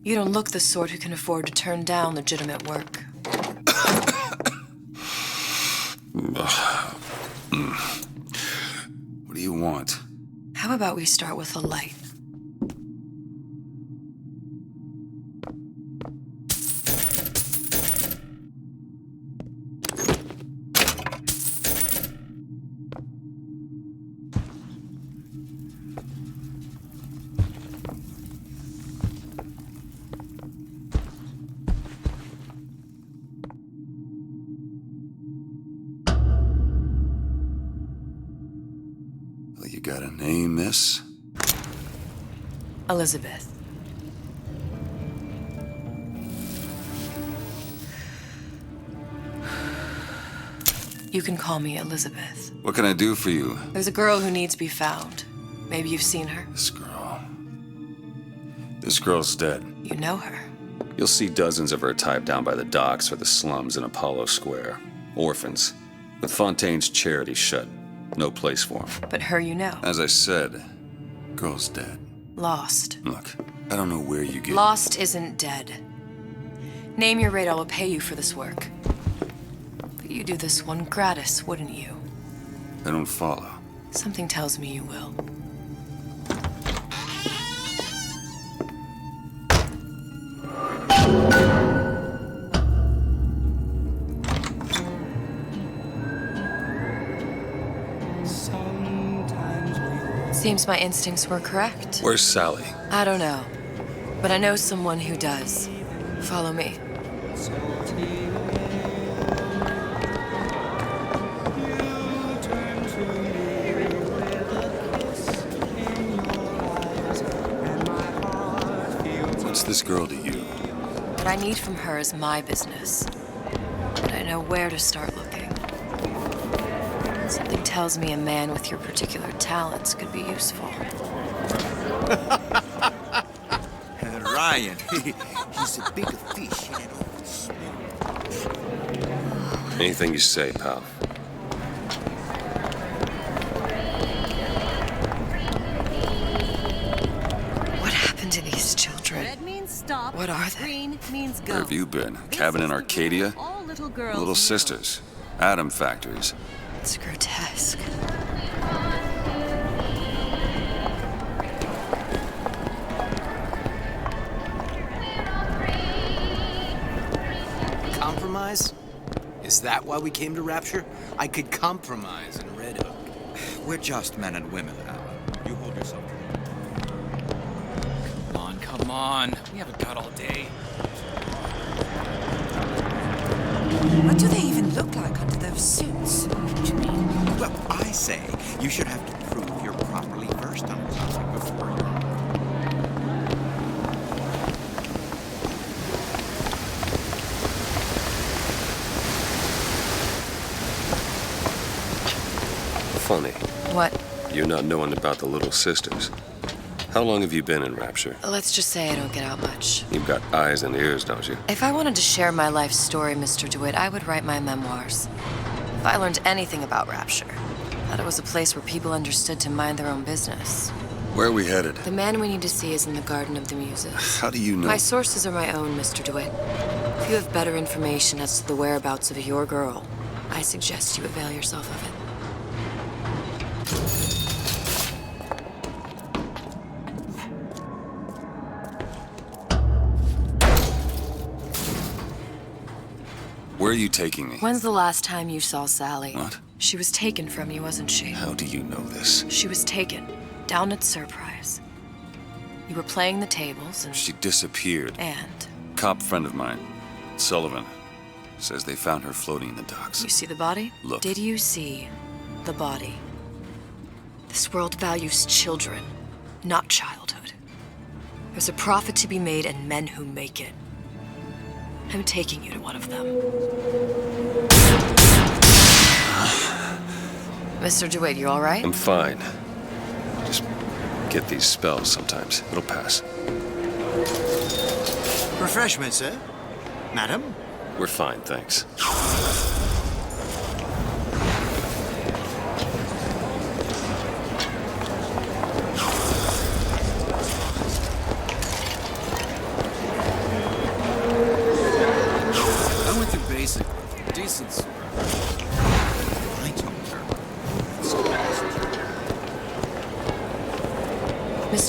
You don't look the sort who can afford to turn down legitimate work. What do you want? How about we start with a light? You got a name, miss? Elizabeth. You can call me Elizabeth. What can I do for you? There's a girl who needs to be found. Maybe you've seen her. This girl. This girl's dead. You know her. You'll see dozens of her tied down by the docks or the slums in Apollo Square. Orphans. With Fontaine's charity shut. No place for them. But her you know. As I said, girl's dead. Lost. Look, I don't know where you get... Lost isn't dead. Name your rate, I will pay you for this work. But you do this one gratis, wouldn't you? I don't follow. Something tells me you will. Seems my instincts were correct. Where's Sally? I don't know, but I know someone who does. Follow me. What's this girl to you? What I need from her is my business. But I know where to start looking. Something tells me a man with your particular talents could be useful. Ryan, he's a big fish in an open swamp. Anything you say, pal. What happened to these children? Red means stop. What are they? Green means go. Where have you been? Cabin in Arcadia? All little girls Little know. sisters. Atom factories. It's grotesque. Compromise? Is that why we came to Rapture? I could compromise in Red Hook. We're just men and women, Alan. You hold yourself to Come on. We haven't got all day. What do they even look like under those suits? What do you mean? Well, I say you should have to prove you're properly versed on something before you're... Funny. What? You not knowing about the Little Sisters. How long have you been in Rapture? Let's just say I don't get out much. You've got eyes and ears, don't you? If I wanted to share my life story, Mr. DeWitt, I would write my memoirs. If I learned anything about Rapture, that it was a place where people understood to mind their own business. Where are we headed? The man we need to see is in the Garden of the Muses. How do you know? My sources are my own, Mr. DeWitt. If you have better information as to the whereabouts of your girl, I suggest you avail yourself of it. Where are you taking me? When's the last time you saw Sally? What? She was taken from you, wasn't she? How do you know this? She was taken, down at Surprise. You were playing the tables and... She disappeared. And? Cop friend of mine, Sullivan, says they found her floating in the docks. You see the body? Look. Did you see the body? This world values children, not childhood. There's a profit to be made and men who make it. I'm taking you to one of them. Mr. DeWitt, you all right? I'm fine. Just get these spells sometimes. It'll pass. Refreshment, sir? Madam? We're fine, thanks.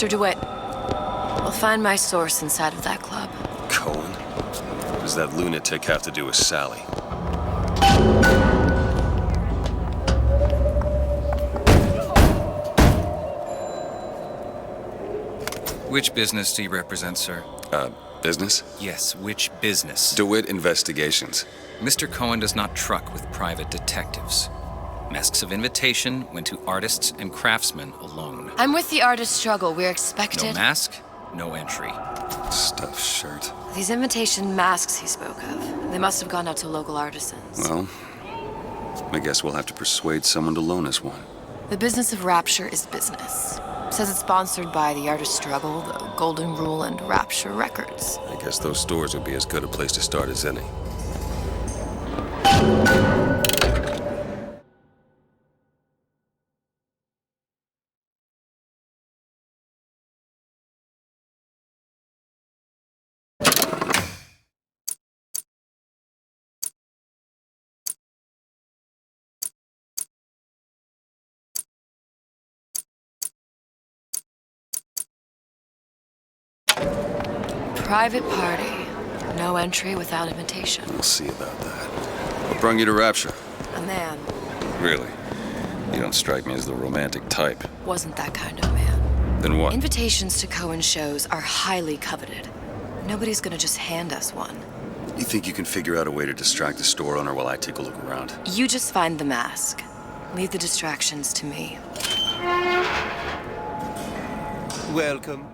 Mr. DeWitt, we'll find my source inside of that club. Cohen? What does that lunatic have to do with Sally? Which business do you represent, sir? Business? Yes, which business? DeWitt Investigations. Mr. Cohen does not truck with private detectives. Masks of invitation went to artists and craftsmen alone. I'm with the artist struggle. We're No expected. mask, no entry. Stuffed shirt. These invitation masks he spoke of, they must have gone out to local artisans. Well, I guess we'll have to persuade someone to loan us one. The business of Rapture is business. Says it's sponsored by the artist struggle, the Golden Rule, and Rapture Records. I guess those stores would be as good a place to start as any. Private party. No entry without invitation. We'll see about that. What brung you to Rapture? A man Really? You don't strike me as the romantic type. wasn't that kind of man. Then what? Invitations to Cohen shows are highly coveted. Nobody's gonna just hand us one. You think you can figure out a way to distract the store owner while I take a look around? You just find the mask. Leave the distractions to me. Welcome.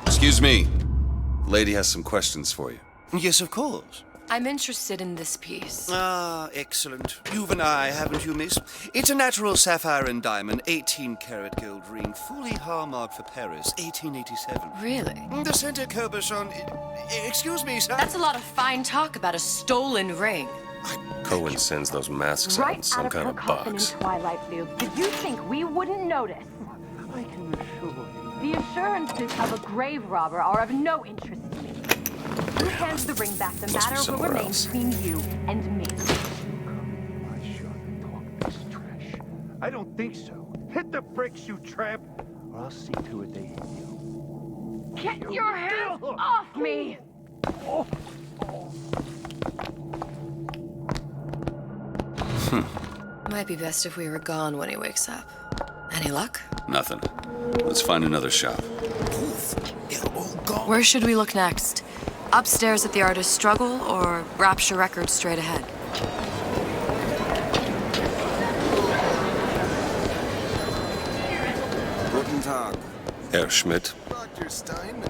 Excuse me. Lady has some questions for you. Yes, of course. I'm interested in this piece. Ah, excellent. You've an eye, haven't you, miss? It's a natural sapphire and diamond, 18-karat gold ring, fully hallmarked for Paris, 1887. Really? The center cabochon... Excuse me, sir. That's a lot of fine talk about a stolen ring. Cohen sends those masks out in some kind of box. Twilight Blue. Did you think we wouldn't notice? I can assure you. The assurances of a grave robber are of no interest to me. Who hands the ring back? The Must be matter will somewhere remain else. between you and me. Talk this trash. I don't think so. Hit the bricks, you tramp, or I'll see to it they hit you. Get your hands off me! Might be best if we were gone when he wakes up. Any luck? Nothing. Let's find another shop. They're all gone. Where should we look next? Upstairs at the artist struggle or Rapture Records straight ahead? Guten Tag. Herr Schmidt. Dr. Steinman.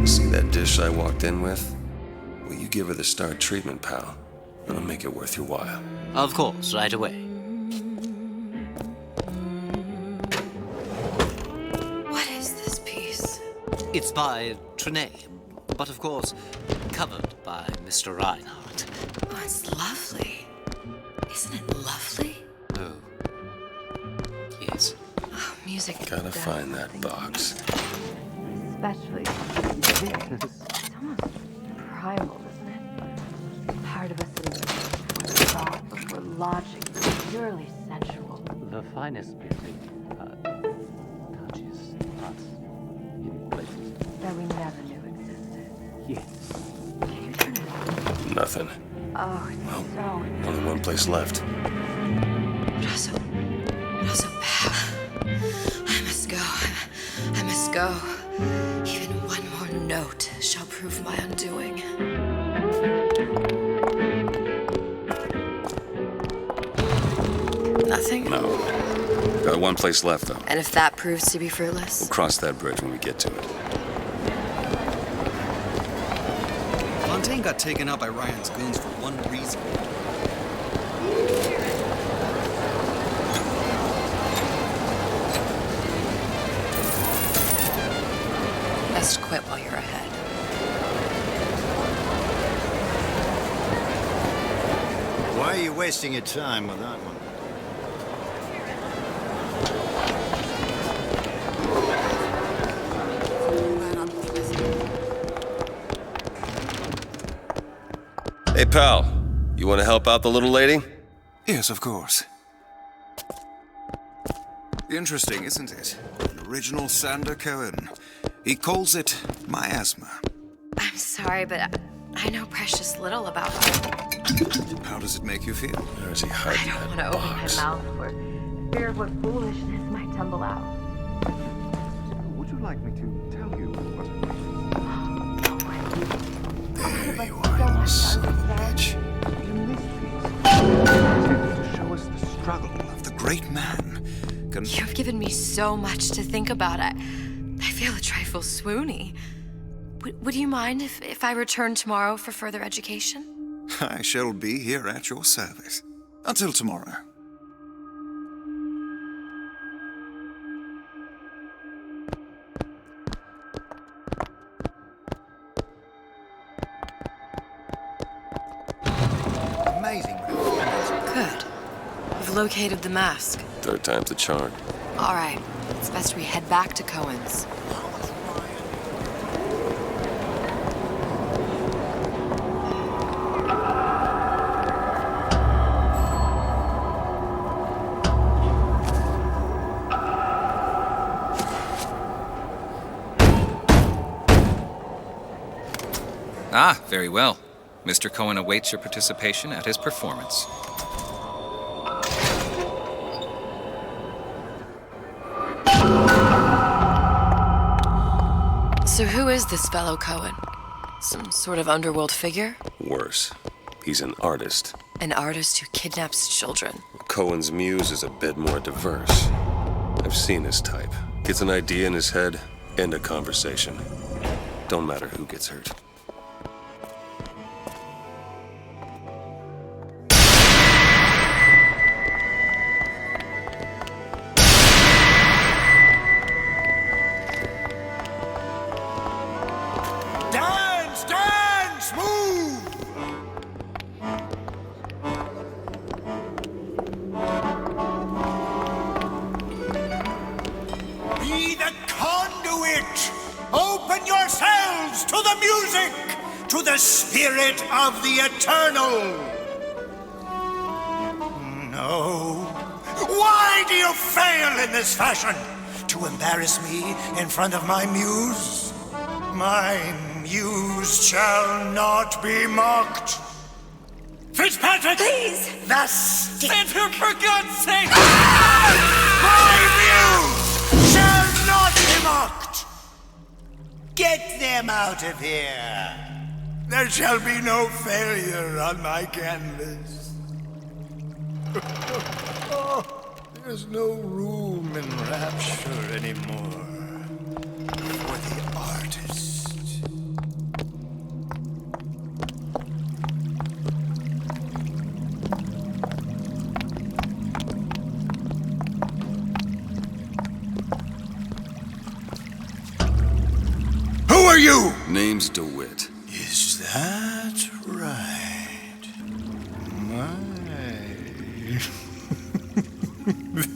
See that dish I walked in with? Will you give her the star treatment, pal? It'll make it worth your while. Of course, right away. What is this piece? It's by Trenet, but of course, covered by Mr. Reinhardt. Oh, it's lovely. Isn't it lovely? Oh. Yes. Oh, music. Gotta find that box. Especially this. It's almost primal, isn't it? Part of us is thought before logic, purely sensual. The finest music touches us in places. That we never knew existed. Yes. Can you turn it on? Nothing. Oh, it's so... Only one place left. But also bad. I must go. I must go. Even one more note shall prove my undoing. Nothing? No. Got one place left, though. And if that proves to be fruitless? We'll cross that bridge when we get to it. Fontaine got taken out by Ryan's goons for one reason. Best quit while you're ahead. Why are you wasting your time with that one? Hey, pal. You want to help out the little lady? Yes, of course. Interesting, isn't it? An original Sander Cohen. He calls it miasma. I'm sorry, but I know precious little about her. How does it make you feel? Where is he hiding? I don't want to open my mouth for fear of what foolishness might tumble out. Would you like me to tell you what There you are, you son of a bitch. in this piece to show us the struggle Of the great man. You've given me so much to think about. I feel a trifle swoony. Would you mind if I return tomorrow for further education? I shall be here at your service. Until tomorrow. Amazing. Good. We've located the mask. Third time's the charm. All right. It's best we head back to Cohen's. Ah, very well. Mr. Cohen awaits your participation at his performance. So who is this fellow Cohen? Some sort of underworld figure? Worse. He's an artist. An artist who kidnaps children. Cohen's muse is a bit more diverse. I've seen his type. Gets an idea in his head, end a conversation. Don't matter who gets hurt. Dance! Dance! Move! Be the conduit! Open yourselves to the music! To the spirit of the eternal! No. Why do you fail in this fashion? To embarrass me in front of my muse? My muse shall not be mocked. Fitzpatrick! Please! The stick! For God's sake! My muse shall not be mocked! Get them out of here! There shall be no failure on my canvas. There's no room in rapture anymore for the artist. Who are you? Name's DeWitt. Is that right? My.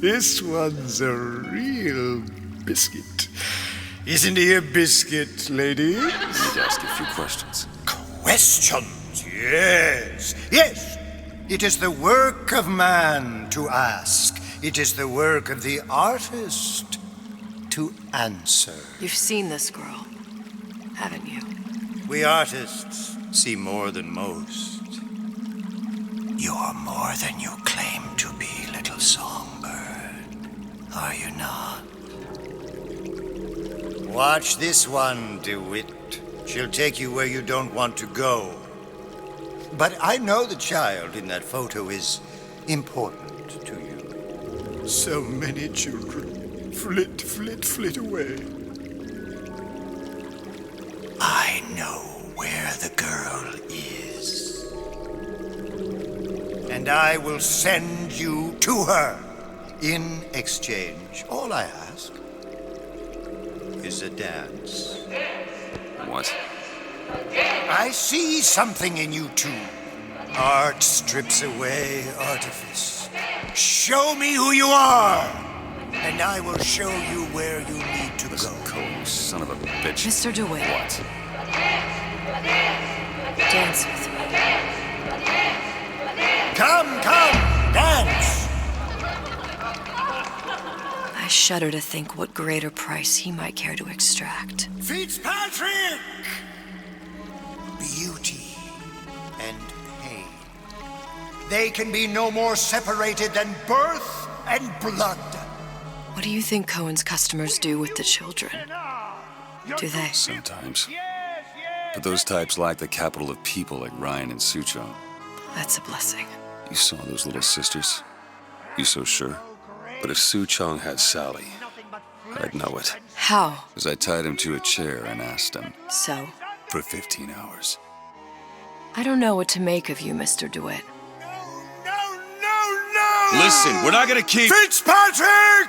This one's a real biscuit. Isn't he a biscuit, ladies? Need to ask you a few questions. Questions, yes. Yes, it is the work of man to ask. It is the work of the artist to answer. You've seen this girl, haven't you? We artists see more than most. You're more than you claim to be, little songbird. Are you not? Watch this one, DeWitt. She'll take you where you don't want to go. But I know the child in that photo is important to you. So many children flit, flit, flit away. I know where the girl is. And I will send you to her. In exchange, all I ask is a dance. What? I see something in you two. Art strips away artifice. Show me who you are, and I will show you where you need to Listen, go. Cole, son of a bitch. Mr. DeWitt. What? Dance with me. Come, dance! I shudder to think what greater price he might care to extract. Fitzpatrick! Beauty and pain. They can be no more separated than birth and blood. What do you think Cohen's customers do with the children? Do they? Sometimes. But those types lack the capital of people like Ryan and Suchong. That's a blessing. You saw those little sisters? You so sure? But if Suchong had Sally, I'd know it. How? As I tied him to a chair and asked him. So? For 15 hours. I don't know what to make of you, Mr. DeWitt. Listen, we're not gonna keep... Fitzpatrick!